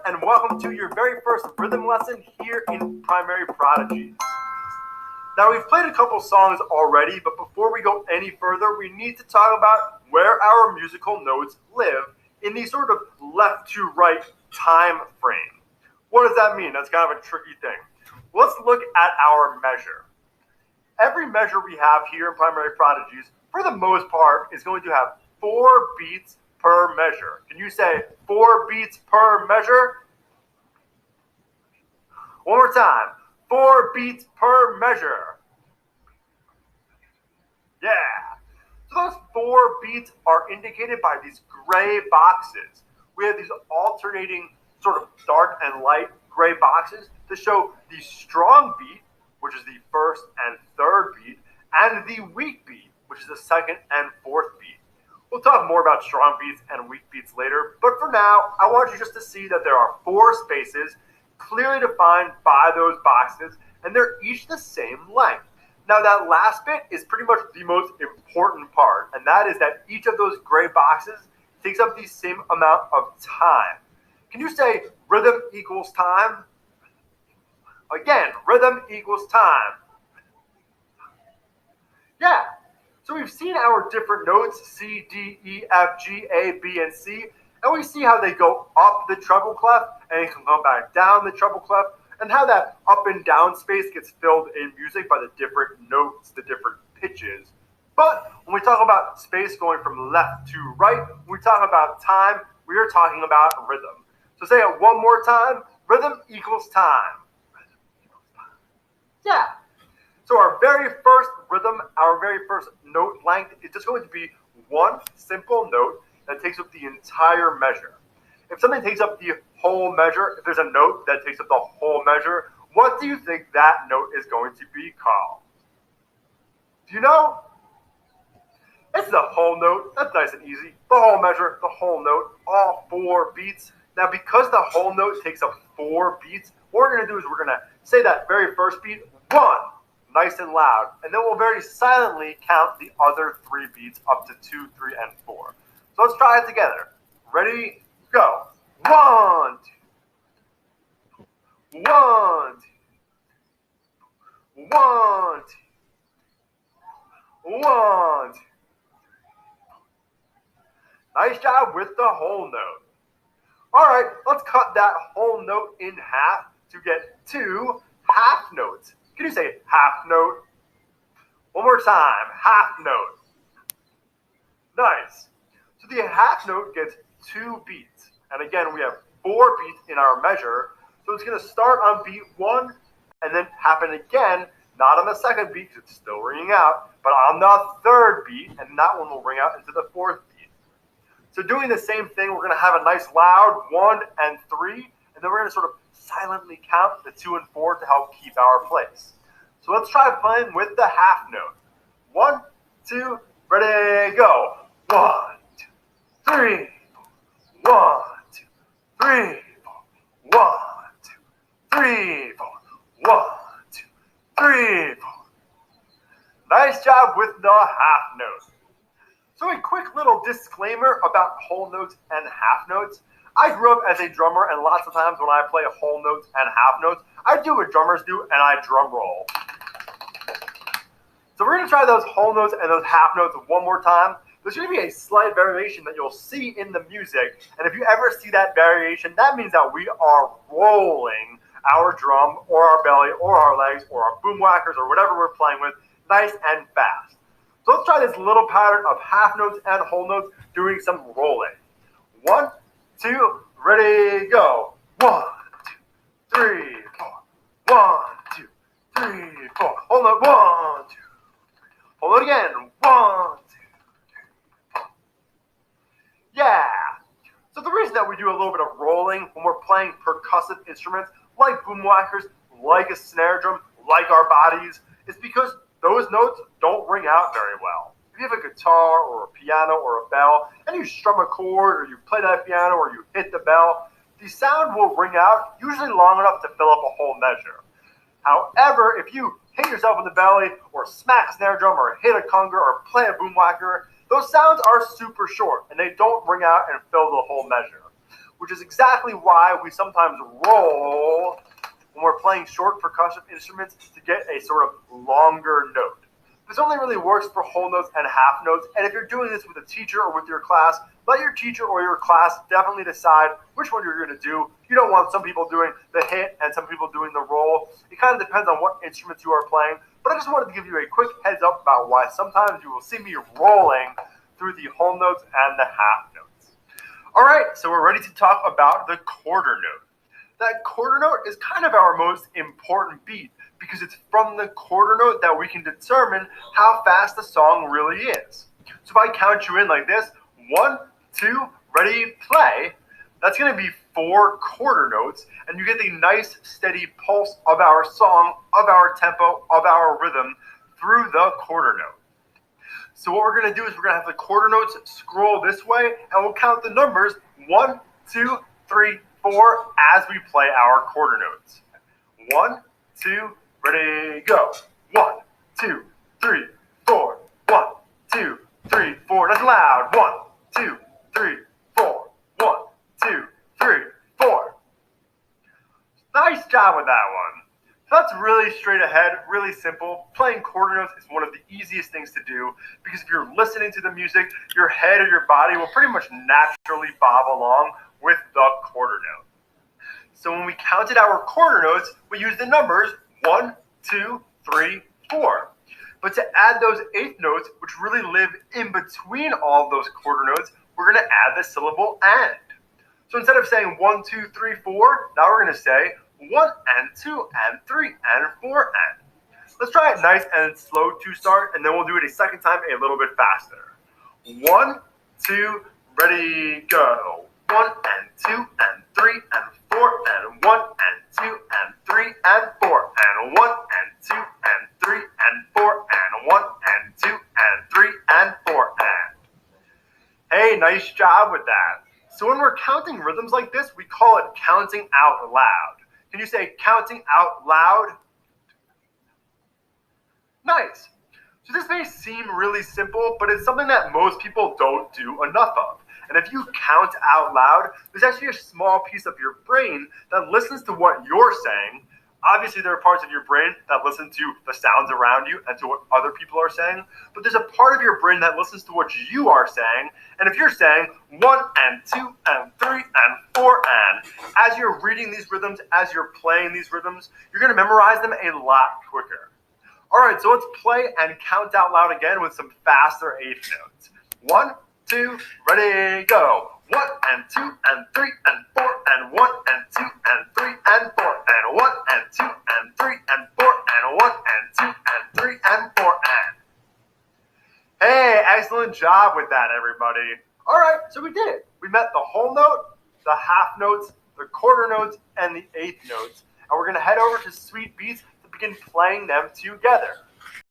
and welcome to your very first rhythm lesson here in Primary Prodigies. Now, we've played a couple songs already, but before we go any further, we need to talk about where our musical notes live in the sort of left to right time frame. What does that mean? That's kind of a tricky thing. Let's look at our measure. Every measure we have here in Primary Prodigies, for the most part, is going to have 4 beats per measure. Can you say 4 beats per measure? One more time. 4 beats per measure. Yeah. So those 4 beats are indicated by these gray boxes. We have these alternating sort of dark and light gray boxes to show the strong beat, which is the first and third beat, and the weak beat, which is the second and fourth beat. We'll talk more about strong beats and weak beats later, but for now, I want you just to see that there are 4 spaces clearly defined by those boxes, and they're each the same length. Now, that last bit is pretty much the most important part, and that is that each of those gray boxes takes up the same amount of time. Can you say rhythm equals time? Again, rhythm equals time. Yeah. So we've seen our different notes, C, D, E, F, G, A, B, and C, and we see how they go up the treble clef and they can come back down the treble clef, and how that up and down space gets filled in music by the different notes, the different pitches. But when we talk about space going from left to right, when we talk about time, we are talking about rhythm. So say it one more time, rhythm equals time. Yeah. So our very first rhythm, our very first note length is just going to be one simple note that takes up the entire measure. If something takes up the whole measure, if there's a note that takes up the whole measure, what do you think that note is going to be called? Do you know? It's the whole note. That's nice and easy. The whole measure, the whole note, all 4 beats. Now, because the whole note takes up 4 beats, what we're going to do is we're going to say that very first beat, 1. Nice and loud, and then we'll very silently count the other 3 beats up to 2, 3, and 4. So let's try it together. Ready? Go. 1, 2. 1, 2. 1, 2. 1, 2. Nice job with the whole note. All right, let's cut that whole note in half to get 2 half notes. Can you say half note? One more time, half note. Nice. So the half note gets 2 beats. And again, we have 4 beats in our measure. So it's going to start on beat 1 and then happen again, not on the second beat because it's still ringing out, but on the third beat, and that one will ring out into the 4th beat. So doing the same thing, we're going to have a nice loud 1 and 3, and then we're going to sort of silently count the 2 and 4 to help keep our place. So let's try playing with the half note. 1, 2, ready, go. 1, 2, 3, 4. 1, 2, 3, 4. 1, 2, 3, 4. 1, 2, 3, 4. Nice job with the half note. So a quick little disclaimer about whole notes and half notes. I grew up as a drummer, and lots of times when I play whole notes and half notes, I do what drummers do, and I drum roll. So we're going to try those whole notes and those half notes one more time. There's going to be a slight variation that you'll see in the music, and if you ever see that variation, that means that we are rolling our drum or our belly or our legs or our boom whackers or whatever we're playing with nice and fast. So let's try this little pattern of half notes and whole notes doing some rolling. 1, 2, ready, go. 1, 2, 3, 4. 1, 2, 3, 4. Hold note. 1, 2. Hold it again. 1, 2, 3, 4. Yeah. So the reason that we do a little bit of rolling when we're playing percussive instruments like boom whackers, like a snare drum, like our bodies, is because those notes don't ring out very well. If you have a guitar or a piano or a bell, and you strum a chord, or you play that piano, or you hit the bell, the sound will ring out usually long enough to fill up a whole measure. However, if you hit yourself in the belly, or smack a snare drum, or hit a conga, or play a boom whacker, those sounds are super short, and they don't ring out and fill the whole measure. which is exactly why we sometimes roll when we're playing short percussive instruments to get a sort of longer note. This only really works for whole notes and half notes, and if you're doing this with a teacher or with your class, let your teacher or your class definitely decide which one you're going to do. You don't want some people doing the hit and some people doing the roll. It kind of depends on what instruments you are playing, but I just wanted to give you a quick heads up about why sometimes you will see me rolling through the whole notes and the half notes. All right, so we're ready to talk about the quarter note. That quarter note is kind of our most important beat because it's from the quarter note that we can determine how fast the song really is. So if I count you in like this, 1, 2, ready, play, that's going to be 4 quarter notes, and you get the nice steady pulse of our song, of our tempo, of our rhythm through the quarter note. So what we're going to do is we're going to have the quarter notes scroll this way, and we'll count the numbers 1, 2, 3, 4 as we play our quarter notes. 1, 2, ready, go. 1, 2, 3, 4. 1, 2, 3, 4. That's loud. 1, 2, 3, 4. 1, 2, 3, 4. Nice job with that one. So that's really straight ahead, really simple. Playing quarter notes is one of the easiest things to do because if you're listening to the music, your head or your body will pretty much naturally bob along with the quarter note. So when we counted our quarter notes, we used the numbers 1, 2, 3, 4. But to add those eighth notes, which really live in between all of those quarter notes, we're going to add the syllable and. So instead of saying 1, 2, 3, 4, now we're going to say 1 and 2 and 3 and 4 and. Let's try it nice and slow to start, and then we'll do it a second time a little bit faster. 1, 2, ready, go. 1 and 2 and 3 and 4 and 1 and 2 and 3 and 4 and 1 and 2 and 3 and 4 and 1 and 2 and 3 and 4 and. Hey, nice job with that. So when we're counting rhythms like this, we call it counting out loud. Can you say counting out loud? Nice. So this may seem really simple, but it's something that most people don't do enough of. And if you count out loud, there's actually a small piece of your brain that listens to what you're saying. Obviously, there are parts of your brain that listen to the sounds around you and to what other people are saying. But there's a part of your brain that listens to what you are saying. And if you're saying 1 and 2 and 3 and 4 and, as you're reading these rhythms, as you're playing these rhythms, you're going to memorize them a lot quicker. All right, so let's play and count out loud again with some faster eighth notes. 1, 2, ready, go. 1 and 2 and 3 and 4 and 1 and 2 and 3 and 4 and 1 and 2 and 3 and 4 and 1 and 2 and 3 and 4 and. Hey, excellent job with that, everybody. All right, so we did it. We met the whole note, the half notes, the quarter notes, and the eighth notes. And we're going to head over to Sweet Beats to begin playing them together.